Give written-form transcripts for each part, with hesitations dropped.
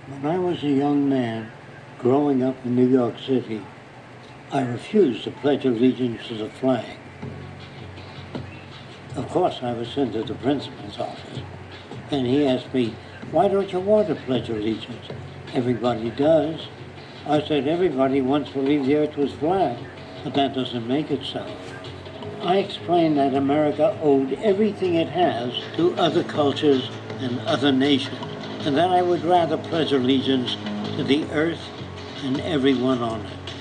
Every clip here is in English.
When I was a young man growing up in New York City, I refused to pledge allegiance to the flag. Of course, I was sent to the principal's office, and he asked me, "Why don't you want to pledge allegiance?" "Everybody does." I said, "Everybody wants to believe the earth was flat, but that doesn't make it so." I explained that America owed everything it has to other cultures and other nations, and that I would rather pledge allegiance to the earth and everyone on it.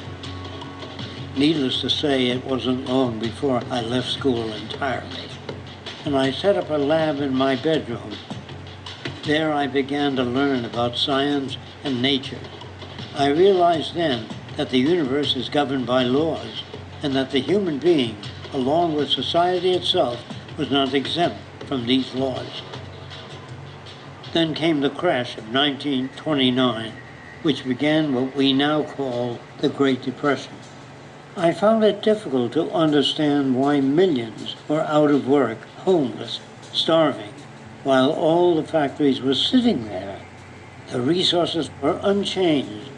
Needless to say, it wasn't long before I left school entirely, and I set up a lab in my bedroom. There I began to learn about science and nature. I realized then that the universe is governed by laws, and that the human being, along with society itself, was not exempt from these laws. Then came the crash of 1929, which began what we now call the Great Depression. I found it difficult to understand why millions were out of work, homeless, starving, while all the factories were sitting there. The resources were unchanged.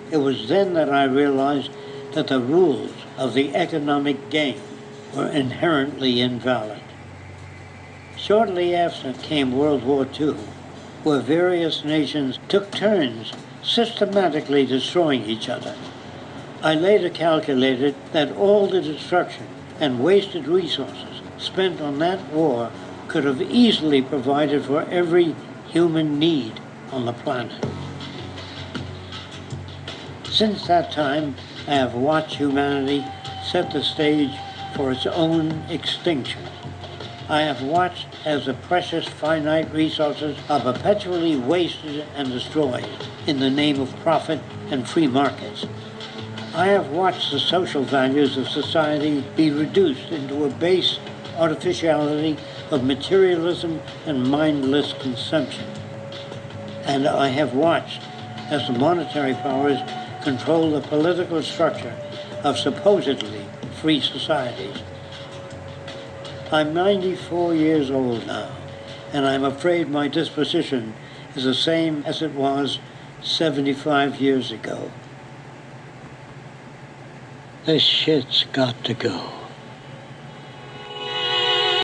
It was then that I realized that the rules of the economic game were inherently invalid. Shortly after came World War II, where various nations took turns systematically destroying each other. I later calculated that all the destruction and wasted resources spent on that war could have easily provided for every human need on the planet. Since that time, I have watched humanity set the stage for its own extinction. I have watched as the precious finite resources are perpetually wasted and destroyed in the name of profit and free markets. I have watched the social values of society be reduced into a base artificiality of materialism and mindless consumption. And I have watched as the monetary powers control the political structure of supposedly free societies. I'm 94 years old now, and I'm afraid my disposition is the same as it was 75 years ago. This shit's got to go.